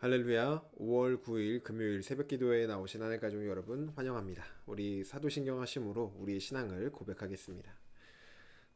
할렐루야. 5월 9일 금요일 새벽기도에 나오신 하늘 가족 여러분 환영합니다. 우리 사도신경 하심으로 우리의 신앙을 고백하겠습니다.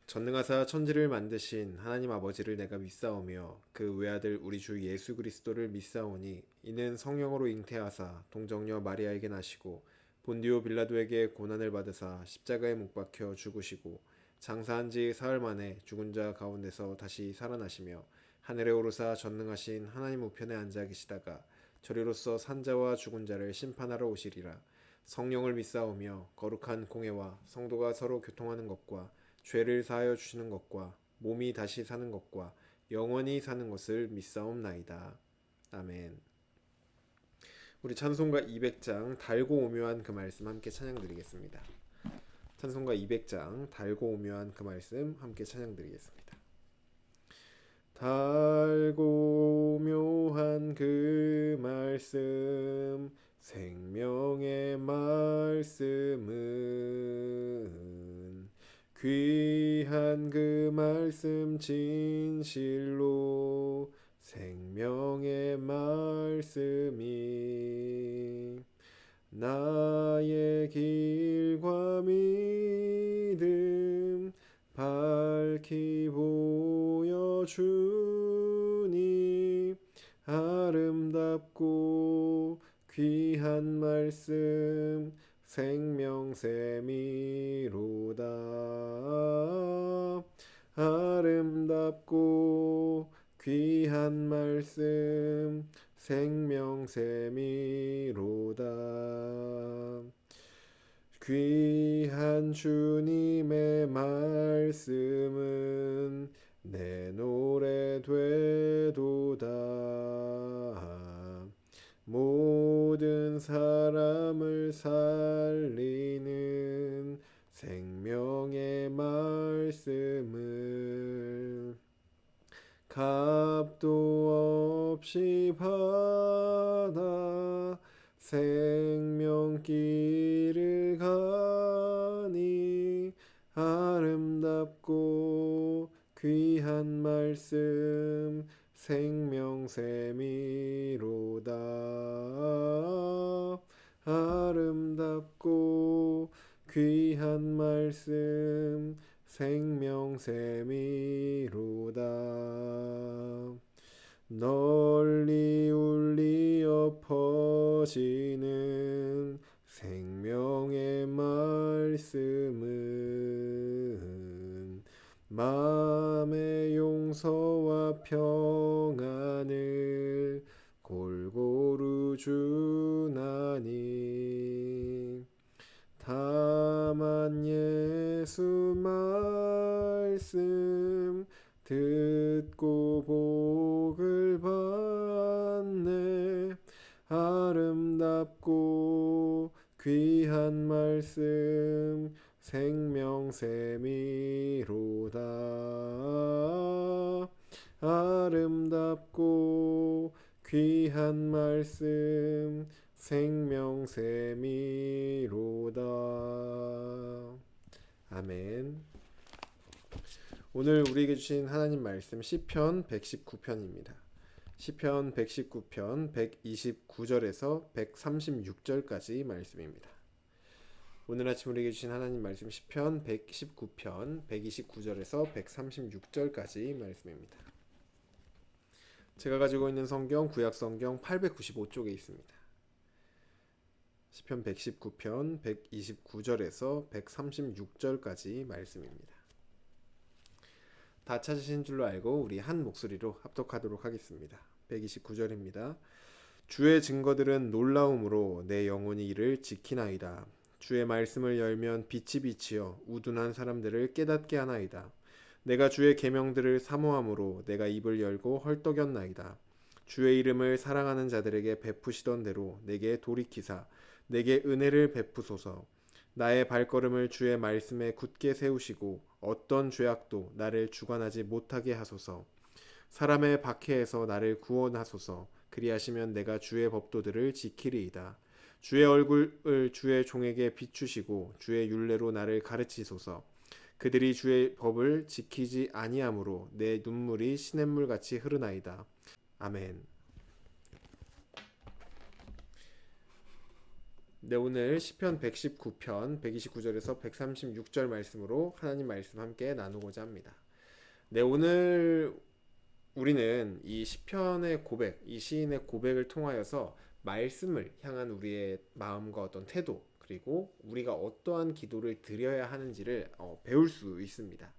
전능하사 천지를 만드신 하나님 아버지를 내가 믿사오며 그 외아들 우리 주 예수 그리스도를 믿사오니 이는 성령으로 잉태하사 동정녀 마리아에게 나시고 본디오 빌라도에게 고난을 받으사 십자가에 못 박혀 죽으시고 장사한 지 사흘 만에 죽은 자 가운데서 다시 살아나시며 하늘에 오르사 전능하신 하나님 우편에 앉아 계시다가 저리로서 산자와 죽은 자를 심판하러 오시리라. 성령을 믿사오며 거룩한 공회와 성도가 서로 교통하는 것과 죄를 사하여 주시는 것과 몸이 다시 사는 것과 영원히 사는 것을 믿사옵나이다. 아멘. 우리 찬송가 200장 달고 오묘한 그 말씀 함께 찬양드리겠습니다. 찬송가 200장 달고 오묘한 그 말씀 함께 찬양드리겠습니다. 달고 묘한 그 말씀 생명의 말씀은 귀한 그 말씀 진실로 생명의 말씀이 나의 길과 믿음 밝히 보여주니 아름답고 귀한 말씀 생명샘이로다. 아름답고 귀한 말씀 생명샘이로다. 귀한 주님의 말씀은 내 노래 되도다. 모든 사람을 살리는 생명의 말씀을 값도 없이 받아 생명길을 가니 아름답고 귀한 말씀 생명샘이로다. 아름답고 귀한 말씀 생명샘이로다. 널리 울리어 퍼지는 생명의 말씀은 마음의 용서와 평안을 골고루 주나니 다만 예수 말씀 듣고 복을 받네. 아름답고 귀한 말씀 생명샘이로다. 아름답고 귀한 말씀 생명샘이로다. 아멘. 오늘 우리에게 주신 하나님 말씀 시편 119편입니다. 시편 119편 129절에서 136절까지 말씀입니다. 오늘 아침 우리에게 주신 하나님 말씀 시편 119편 129절에서 136절까지 말씀입니다. 제가 가지고 있는 성경 구약 성경 895쪽에 있습니다. 시편 119편 129절에서 136절까지 말씀입니다. 다 찾으신 줄로 알고 우리 한 목소리로 합독하도록 하겠습니다. 129절입니다. 주의 증거들은 놀라움으로 내 영혼이 이를 지키나이다. 주의 말씀을 열면 빛이 비치어 우둔한 사람들을 깨닫게 하나이다. 내가 주의 계명들을 사모함으로 내가 입을 열고 헐떡였나이다. 주의 이름을 사랑하는 자들에게 베푸시던 대로 내게 돌이키사 내게 은혜를 베푸소서. 나의 발걸음을 주의 말씀에 굳게 세우시고 어떤 죄악도 나를 주관하지 못하게 하소서. 사람의 박해에서 나를 구원하소서. 그리하시면 내가 주의 법도들을 지키리이다. 주의 얼굴을 주의 종에게 비추시고 주의 율례로 나를 가르치소서. 그들이 주의 법을 지키지 아니하므로 내 눈물이 시냇물같이 흐르나이다. 아멘. 네, 오늘 시편 119편 129절에서 136절 말씀으로 하나님 말씀 함께 나누고자 합니다. 네, 오늘 우리는 이 시편의 고백, 이 시인의 고백을 통하여서 말씀을 향한 우리의 마음과 어떤 태도, 그리고 우리가 어떠한 기도를 드려야 하는지를 배울 수 있습니다.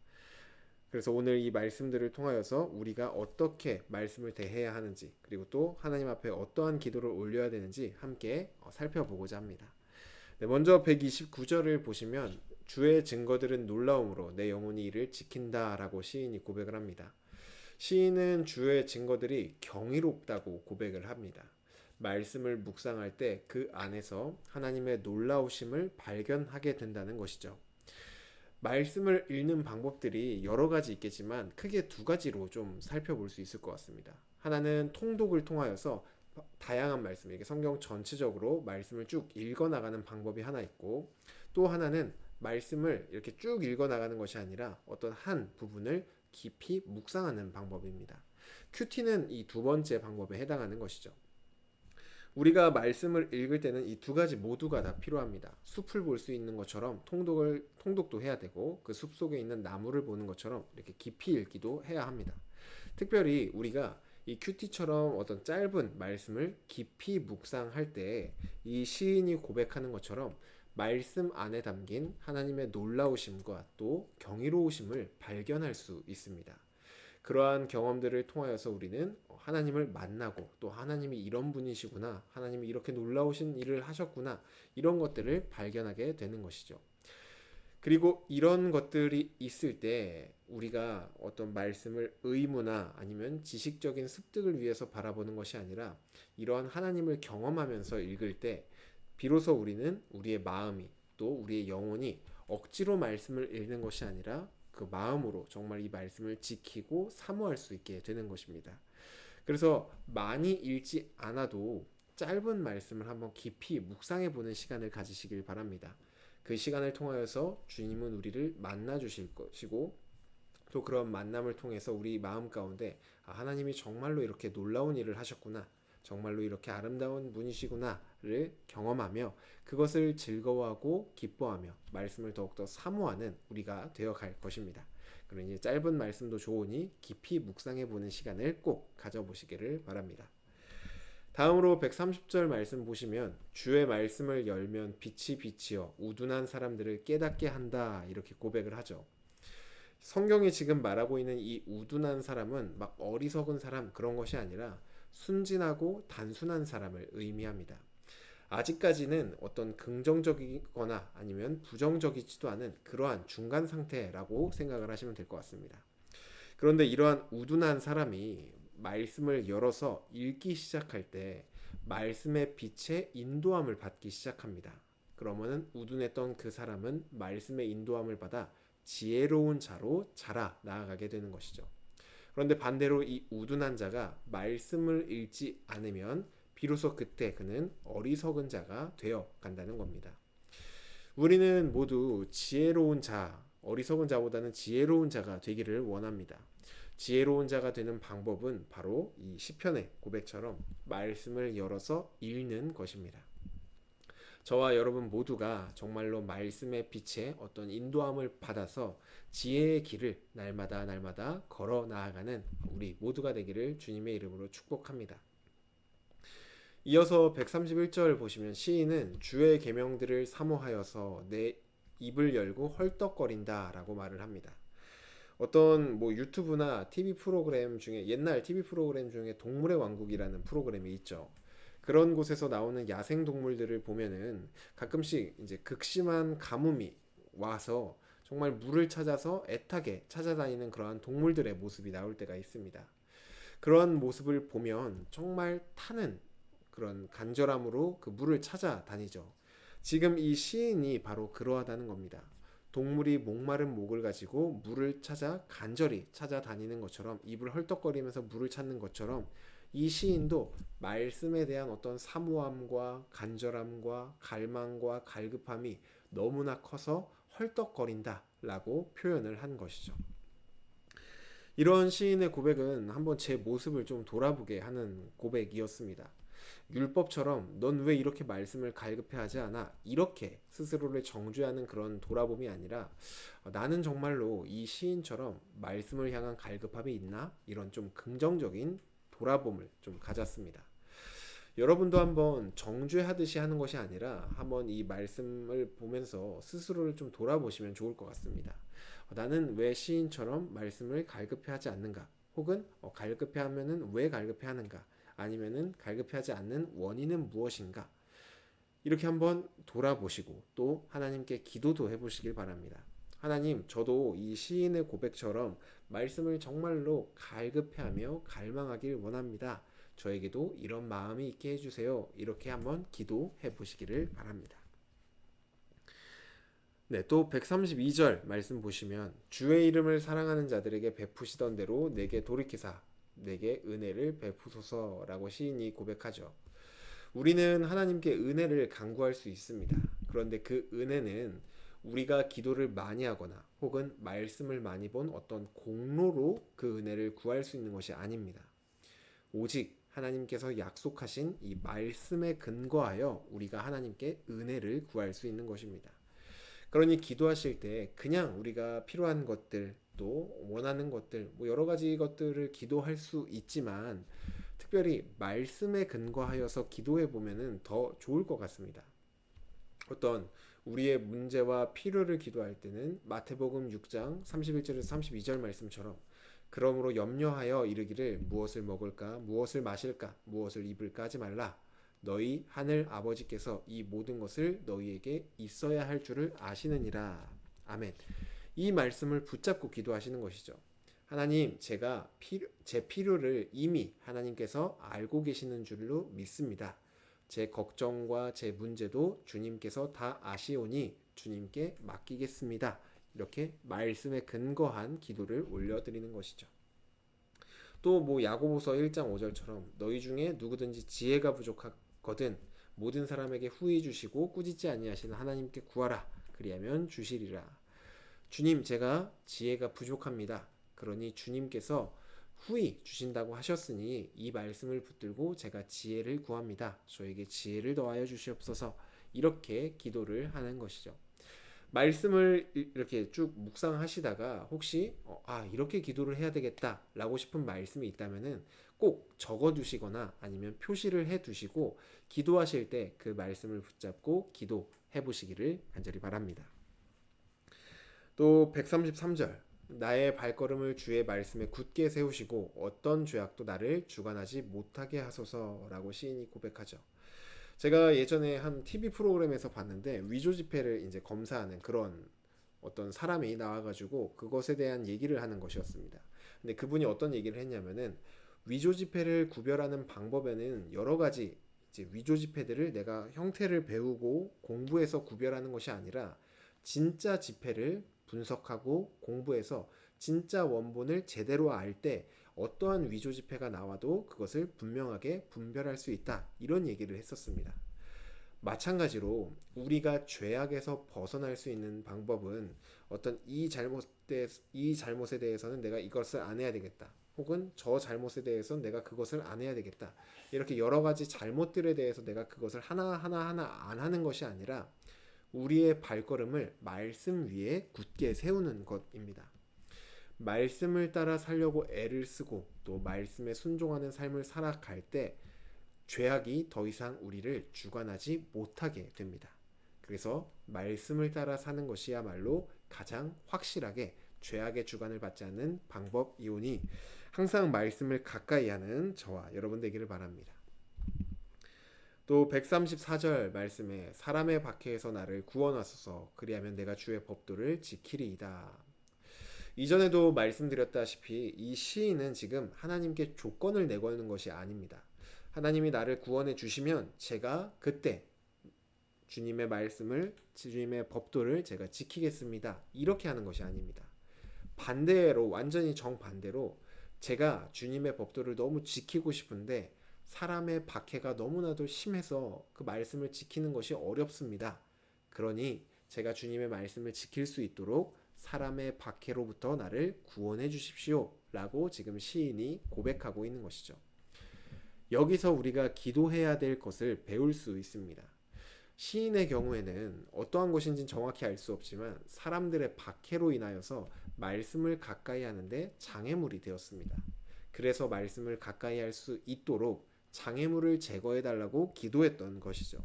그래서 오늘 이 말씀들을 통하여서 우리가 어떻게 말씀을 대해야 하는지, 그리고 또 하나님 앞에 어떠한 기도를 올려야 되는지 함께 살펴보고자 합니다. 네, 먼저 129절을 보시면 주의 증거들은 놀라움으로 내 영혼이 이를 지킨다라고 시인이 고백을 합니다. 시인은 주의 증거들이 경이롭다고 고백을 합니다. 말씀을 묵상할 때 그 안에서 하나님의 놀라우심을 발견하게 된다는 것이죠. 말씀을 읽는 방법들이 여러 가지 있겠지만 크게 두 가지로 좀 살펴볼 수 있을 것 같습니다. 하나는 통독을 통하여서 다양한 말씀, 이게 성경 전체적으로 말씀을 쭉 읽어 나가는 방법이 하나 있고, 또 하나는 말씀을 이렇게 쭉 읽어 나가는 것이 아니라 어떤 한 부분을 깊이 묵상하는 방법입니다. 큐티는 이 두 번째 방법에 해당하는 것이죠. 우리가 말씀을 읽을 때는 이 두 가지 모두가 다 필요합니다. 숲을 볼 수 있는 것처럼 통독도 해야 되고, 그 숲 속에 있는 나무를 보는 것처럼 이렇게 깊이 읽기도 해야 합니다. 특별히 우리가 이 큐티처럼 어떤 짧은 말씀을 깊이 묵상할 때 이 시인이 고백하는 것처럼 말씀 안에 담긴 하나님의 놀라우심과 또 경이로우심을 발견할 수 있습니다. 그러한 경험들을 통하여서 우리는 하나님을 만나고, 또 하나님이 이런 분이시구나, 하나님이 이렇게 놀라우신 일을 하셨구나, 이런 것들을 발견하게 되는 것이죠. 그리고 이런 것들이 있을 때 우리가 어떤 말씀을 의무나 아니면 지식적인 습득을 위해서 바라보는 것이 아니라, 이러한 하나님을 경험하면서 읽을 때 비로소 우리는 우리의 마음이, 또 우리의 영혼이 억지로 말씀을 읽는 것이 아니라 그 마음으로 정말 이 말씀을 지키고 사모할 수 있게 되는 것입니다. 그래서 많이 읽지 않아도 짧은 말씀을 한번 깊이 묵상해 보는 시간을 가지시길 바랍니다. 그 시간을 통하여서 주님은 우리를 만나 주실 것이고, 또 그런 만남을 통해서 우리 마음 가운데 하나님이 정말로 이렇게 놀라운 일을 하셨구나, 정말로 이렇게 아름다운 분이시구나를 경험하며 그것을 즐거워하고 기뻐하며 말씀을 더욱더 사모하는 우리가 되어갈 것입니다. 그러니 짧은 말씀도 좋으니 깊이 묵상해 보는 시간을 꼭 가져보시기를 바랍니다. 다음으로 130절 말씀 보시면 주의 말씀을 열면 빛이 비치어 우둔한 사람들을 깨닫게 한다, 이렇게 고백을 하죠. 성경이 지금 말하고 있는 이 우둔한 사람은 막 어리석은 사람, 그런 것이 아니라 순진하고 단순한 사람을 의미합니다. 아직까지는 어떤 긍정적이거나 아니면 부정적이지도 않은 그러한 중간 상태라고 생각을 하시면 될 것 같습니다. 그런데 이러한 우둔한 사람이 말씀을 열어서 읽기 시작할 때 말씀의 빛에 인도함을 받기 시작합니다. 그러면은 우둔했던 그 사람은 말씀의 인도함을 받아 지혜로운 자로 자라 나아가게 되는 것이죠. 그런데 반대로 이 우둔한 자가 말씀을 읽지 않으면 비로소 그때 그는 어리석은 자가 되어 간다는 겁니다. 우리는 모두 지혜로운 자, 어리석은 자보다는 지혜로운 자가 되기를 원합니다. 지혜로운 자가 되는 방법은 바로 이 시편의 고백처럼 말씀을 열어서 읽는 것입니다. 저와 여러분 모두가 정말로 말씀의 빛에 어떤 인도함을 받아서 지혜의 길을 날마다 걸어 나아가는 우리 모두가 되기를 주님의 이름으로 축복합니다. 이어서 131절 보시면 시인은 주의 계명들을 사모하여서 내 입을 열고 헐떡거린다 라고 말을 합니다. 어떤 유튜브나 TV 프로그램 중에, 옛날 TV 프로그램 중에 동물의 왕국이라는 프로그램이 있죠. 그런 곳에서 나오는 야생 동물들을 보면은 가끔씩 이제 극심한 가뭄이 와서 정말 물을 찾아서 애타게 찾아다니는 그러한 동물들의 모습이 나올 때가 있습니다. 그런 모습을 보면 정말 타는 그런 간절함으로 그 물을 찾아다니죠. 지금 이 시인이 바로 그러하다는 겁니다. 동물이 목마른 목을 가지고 물을 찾아 간절히 찾아다니는 것처럼, 입을 헐떡거리면서 물을 찾는 것처럼 이 시인도 말씀에 대한 어떤 사모함과 간절함과 갈망과 갈급함이 너무나 커서 헐떡거린다 라고 표현을 한 것이죠. 이런 시인의 고백은 한번 제 모습을 좀 돌아보게 하는 고백이었습니다. 율법처럼 넌 왜 이렇게 말씀을 갈급해 하지 않아? 이렇게 스스로를 정죄하는 그런 돌아봄이 아니라 나는 정말로 이 시인처럼 말씀을 향한 갈급함이 있나? 이런 좀 긍정적인 돌아봄을 좀 가졌습니다. 여러분도 한번 정죄하듯이 하는 것이 아니라 한번 이 말씀을 보면서 스스로를 좀 돌아보시면 좋을 것 같습니다. 나는 왜 시인처럼 말씀을 갈급해 하지 않는가? 혹은 갈급해 하면은 왜 갈급해 하는가? 아니면은 갈급해하지 않는 원인은 무엇인가? 이렇게 한번 돌아보시고 또 하나님께 기도도 해보시길 바랍니다. 하나님, 저도 이 시인의 고백처럼 말씀을 정말로 갈급해하며 갈망하길 원합니다. 저에게도 이런 마음이 있게 해주세요. 이렇게 한번 기도해 보시기를 바랍니다. 네, 또 132절 말씀 보시면 주의 이름을 사랑하는 자들에게 베푸시던 대로 내게 돌이키사 내게 은혜를 베푸소서라고 시인이 고백하죠. 우리는 하나님께 은혜를 간구할 수 있습니다. 그런데 그 은혜는 우리가 기도를 많이 하거나 혹은 말씀을 많이 본 어떤 공로로 그 은혜를 구할 수 있는 것이 아닙니다. 오직 하나님께서 약속하신 이 말씀에 근거하여 우리가 하나님께 은혜를 구할 수 있는 것입니다. 그러니 기도하실 때 그냥 우리가 필요한 것들 또 원하는 것들 여러 가지 것들을 기도할 수 있지만 특별히 말씀에 근거하여서 기도해 보면은 더 좋을 것 같습니다. 어떤 우리의 문제와 필요를 기도할 때는 마태복음 6장 31절에서 32절 말씀처럼 그러므로 염려하여 이르기를 무엇을 먹을까 무엇을 마실까 무엇을 입을까 하지 말라 너희 하늘 아버지께서 이 모든 것을 너희에게 있어야 할 줄을 아시느니라. 아멘. 이 말씀을 붙잡고 기도하시는 것이죠. 하나님, 제 필요를 이미 하나님께서 알고 계시는 줄로 믿습니다. 제 걱정과 제 문제도 주님께서 다 아시오니 주님께 맡기겠습니다. 이렇게 말씀에 근거한 기도를 올려드리는 것이죠. 또 야고보서 1장 5절처럼 너희 중에 누구든지 지혜가 부족하거든 모든 사람에게 후히 주시고 꾸짖지 아니하시는 하나님께 구하라 그리하면 주시리라. 주님, 제가 지혜가 부족합니다. 그러니 주님께서 후히 주신다고 하셨으니 이 말씀을 붙들고 제가 지혜를 구합니다. 저에게 지혜를 더하여 주시옵소서. 이렇게 기도를 하는 것이죠. 말씀을 이렇게 쭉 묵상하시다가 혹시 이렇게 기도를 해야 되겠다 라고 싶은 말씀이 있다면은 꼭 적어 두시거나 아니면 표시를 해 두시고 기도하실 때 그 말씀을 붙잡고 기도해 보시기를 간절히 바랍니다. 또 133절 나의 발걸음을 주의 말씀에 굳게 세우시고 어떤 죄악도 나를 주관하지 못하게 하소서라고 시인이 고백하죠. 제가 예전에 한 TV 프로그램에서 봤는데 위조 지폐를 이제 검사하는 그런 어떤 사람이 나와가지고 그것에 대한 얘기를 하는 것이었습니다. 근데 그분이 어떤 얘기를 했냐면은 위조 지폐를 구별하는 방법에는 여러 가지 이제 위조 지폐들을 내가 형태를 배우고 공부해서 구별하는 것이 아니라 진짜 지폐를 분석하고 공부해서 진짜 원본을 제대로 알 때 어떠한 위조 지폐가 나와도 그것을 분명하게 분별할 수 있다. 이런 얘기를 했었습니다. 마찬가지로 우리가 죄악에서 벗어날 수 있는 방법은 어떤 이 잘못에 대해서는 내가 이것을 안 해야 되겠다. 혹은 저 잘못에 대해서는 내가 그것을 안 해야 되겠다. 이렇게 여러 가지 잘못들에 대해서 내가 그것을 하나하나 안 하는 것이 아니라 우리의 발걸음을 말씀 위에 굳게 세우는 것입니다. 말씀을 따라 살려고 애를 쓰고 또 말씀에 순종하는 삶을 살아갈 때 죄악이 더 이상 우리를 주관하지 못하게 됩니다. 그래서 말씀을 따라 사는 것이야말로 가장 확실하게 죄악의 주관을 받지 않는 방법이오니 항상 말씀을 가까이 하는 저와 여러분 되기를 바랍니다. 또 134절 말씀에 사람의 박해에서 나를 구원하소서 그리하면 내가 주의 법도를 지키리이다. 이전에도 말씀드렸다시피 이 시인은 지금 하나님께 조건을 내걸는 것이 아닙니다. 하나님이 나를 구원해 주시면 제가 그때 주님의 말씀을 주님의 법도를 제가 지키겠습니다. 이렇게 하는 것이 아닙니다. 반대로 완전히 정반대로 제가 주님의 법도를 너무 지키고 싶은데 사람의 박해가 너무나도 심해서 그 말씀을 지키는 것이 어렵습니다. 그러니 제가 주님의 말씀을 지킬 수 있도록 사람의 박해로부터 나를 구원해 주십시오 라고 지금 시인이 고백하고 있는 것이죠. 여기서 우리가 기도해야 될 것을 배울 수 있습니다. 시인의 경우에는 어떠한 것인지 정확히 알 수 없지만 사람들의 박해로 인하여서 말씀을 가까이 하는데 장애물이 되었습니다. 그래서 말씀을 가까이 할 수 있도록 장애물을 제거해 달라고 기도했던 것이죠.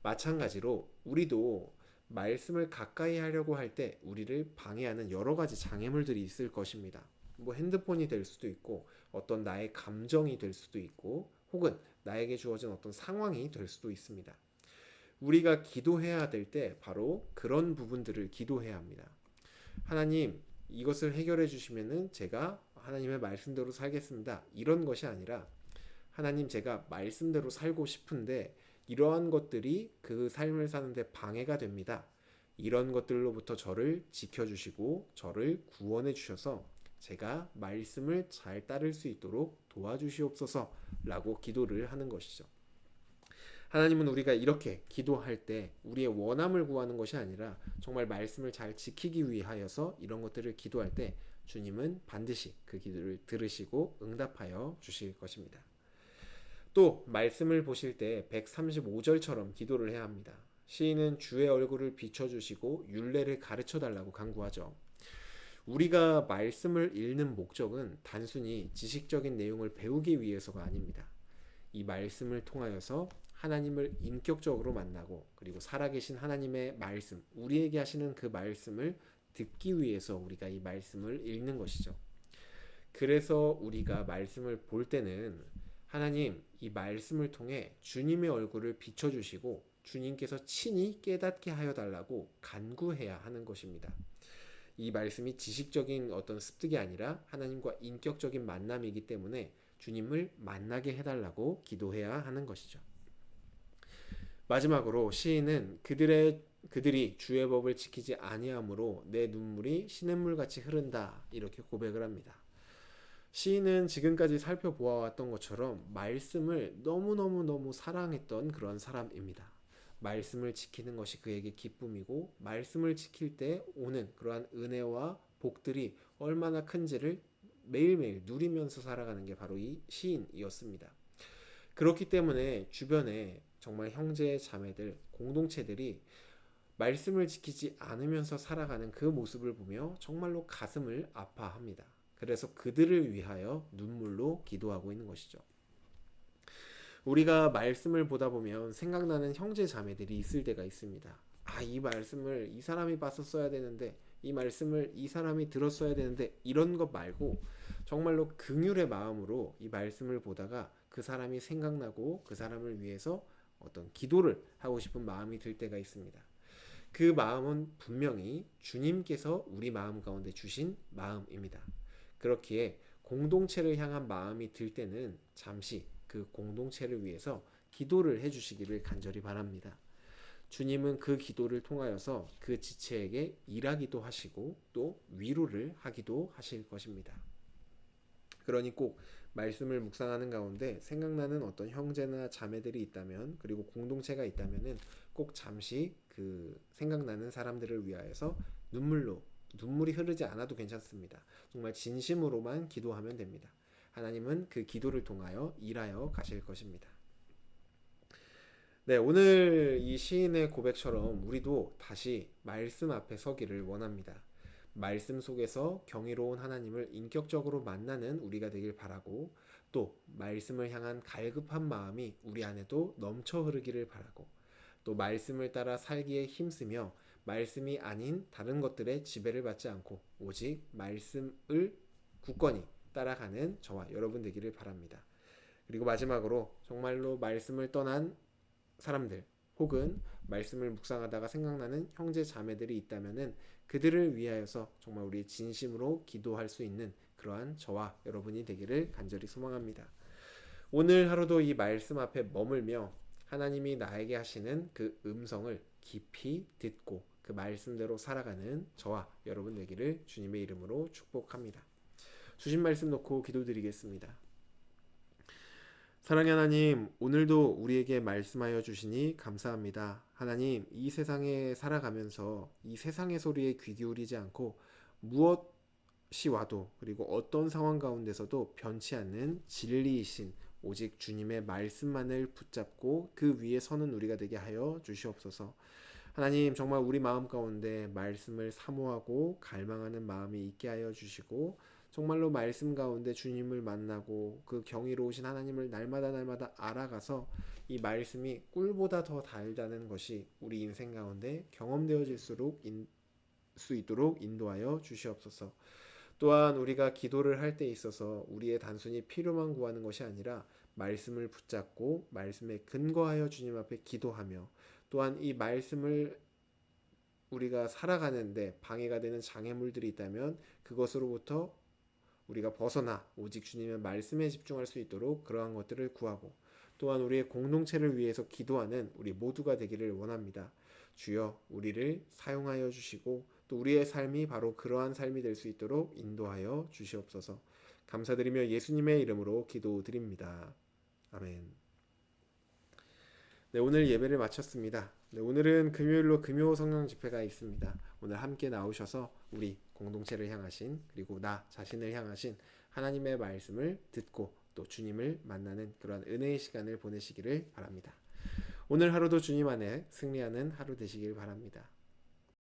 마찬가지로 우리도 말씀을 가까이 하려고 할 때 우리를 방해하는 여러 가지 장애물들이 있을 것입니다. 뭐 핸드폰이 될 수도 있고 어떤 나의 감정이 될 수도 있고 혹은 나에게 주어진 어떤 상황이 될 수도 있습니다. 우리가 기도해야 될 때 바로 그런 부분들을 기도해야 합니다. 하나님, 이것을 해결해 주시면은 제가 하나님의 말씀대로 살겠습니다. 이런 것이 아니라 하나님, 제가 말씀대로 살고 싶은데 이러한 것들이 그 삶을 사는데 방해가 됩니다. 이런 것들로부터 저를 지켜주시고 저를 구원해 주셔서 제가 말씀을 잘 따를 수 있도록 도와주시옵소서 라고 기도를 하는 것이죠. 하나님은 우리가 이렇게 기도할 때 우리의 원함을 구하는 것이 아니라 정말 말씀을 잘 지키기 위하여서 이런 것들을 기도할 때 주님은 반드시 그 기도를 들으시고 응답하여 주실 것입니다. 또 말씀을 보실 때 135절처럼 기도를 해야 합니다. 시인은 주의 얼굴을 비춰주시고 율례를 가르쳐 달라고 간구하죠. 우리가 말씀을 읽는 목적은 단순히 지식적인 내용을 배우기 위해서가 아닙니다. 이 말씀을 통하여서 하나님을 인격적으로 만나고 그리고 살아계신 하나님의 말씀, 우리에게 하시는 그 말씀을 듣기 위해서 우리가 이 말씀을 읽는 것이죠. 그래서 우리가 말씀을 볼 때는 하나님, 이 말씀을 통해 주님의 얼굴을 비춰주시고 주님께서 친히 깨닫게 하여 달라고 간구해야 하는 것입니다. 이 말씀이 지식적인 어떤 습득이 아니라 하나님과 인격적인 만남이기 때문에 주님을 만나게 해달라고 기도해야 하는 것이죠. 마지막으로 시인은 그들이 주의 법을 지키지 아니함으로 내 눈물이 시냇물같이 흐른다 이렇게 고백을 합니다. 시인은 지금까지 살펴보아왔던 것처럼 말씀을 너무너무 사랑했던 그런 사람입니다. 말씀을 지키는 것이 그에게 기쁨이고 말씀을 지킬 때 오는 그러한 은혜와 복들이 얼마나 큰지를 매일매일 누리면서 살아가는 게 바로 이 시인이었습니다. 그렇기 때문에 주변에 정말 형제 자매들, 공동체들이 말씀을 지키지 않으면서 살아가는 그 모습을 보며 정말로 가슴을 아파합니다. 그래서 그들을 위하여 눈물로 기도하고 있는 것이죠. 우리가 말씀을 보다 보면 생각나는 형제 자매들이 있을 때가 있습니다. 이 말씀을 이 사람이 봤었어야 되는데, 이 말씀을 이 사람이 들었어야 되는데, 이런 것 말고 정말로 긍휼의 마음으로 이 말씀을 보다가 그 사람이 생각나고 그 사람을 위해서 어떤 기도를 하고 싶은 마음이 들 때가 있습니다. 그 마음은 분명히 주님께서 우리 마음 가운데 주신 마음입니다. 그렇기에 공동체를 향한 마음이 들 때는 잠시 그 공동체를 위해서 기도를 해주시기를 간절히 바랍니다. 주님은 그 기도를 통하여서 그 지체에게 일하기도 하시고 또 위로를 하기도 하실 것입니다. 그러니 꼭 말씀을 묵상하는 가운데 생각나는 어떤 형제나 자매들이 있다면 그리고 공동체가 있다면은 꼭 잠시 그 생각나는 사람들을 위하여서 눈물이 흐르지 않아도 괜찮습니다. 정말 진심으로만 기도하면 됩니다. 하나님은 그 기도를 통하여 일하여 가실 것입니다. 네, 오늘 이 시인의 고백처럼 우리도 다시 말씀 앞에 서기를 원합니다. 말씀 속에서 경이로운 하나님을 인격적으로 만나는 우리가 되길 바라고 또 말씀을 향한 갈급한 마음이 우리 안에도 넘쳐 흐르기를 바라고 또 말씀을 따라 살기에 힘쓰며 말씀이 아닌 다른 것들의 지배를 받지 않고 오직 말씀을 굳건히 따라가는 저와 여러분 되기를 바랍니다. 그리고 마지막으로 정말로 말씀을 떠난 사람들 혹은 말씀을 묵상하다가 생각나는 형제 자매들이 있다면은 그들을 위하여서 정말 우리 진심으로 기도할 수 있는 그러한 저와 여러분이 되기를 간절히 소망합니다. 오늘 하루도 이 말씀 앞에 머물며 하나님이 나에게 하시는 그 음성을 깊이 듣고 그 말씀대로 살아가는 저와 여러분 되기를 주님의 이름으로 축복합니다. 주신 말씀 놓고 기도드리겠습니다. 사랑의 하나님, 오늘도 우리에게 말씀하여 주시니 감사합니다. 하나님, 이 세상에 살아가면서 이 세상의 소리에 귀 기울이지 않고 무엇이 와도 그리고 어떤 상황 가운데서도 변치 않는 진리이신 오직 주님의 말씀만을 붙잡고 그 위에 서는 우리가 되게 하여 주시옵소서. 하나님, 정말 우리 마음 가운데 말씀을 사모하고 갈망하는 마음이 있게 하여 주시고, 정말로 말씀 가운데 주님을 만나고 그 경이로우신 하나님을 날마다 알아가서 이 말씀이 꿀보다 더 달다는 것이 우리 인생 가운데 경험되어질수록 수 있도록 인도하여 주시옵소서. 또한 우리가 기도를 할 때 있어서 우리의 단순히 필요만 구하는 것이 아니라 말씀을 붙잡고 말씀에 근거하여 주님 앞에 기도하며, 또한 이 말씀을 우리가 살아가는데 방해가 되는 장애물들이 있다면 그것으로부터 우리가 벗어나 오직 주님의 말씀에 집중할 수 있도록 그러한 것들을 구하고, 또한 우리의 공동체를 위해서 기도하는 우리 모두가 되기를 원합니다. 주여, 우리를 사용하여 주시고 또 우리의 삶이 바로 그러한 삶이 될 수 있도록 인도하여 주시옵소서. 감사드리며 예수님의 이름으로 기도드립니다. 아멘. 네, 오늘 예배를 마쳤습니다. 네, 오늘은 금요일로 금요 성령 집회가 있습니다. 오늘 함께 나오셔서 우리 공동체를 향하신, 그리고 나 자신을 향하신 하나님의 말씀을 듣고 또 주님을 만나는 그런 은혜의 시간을 보내시기를 바랍니다. 오늘 하루도 주님 안에 승리하는 하루 되시길 바랍니다.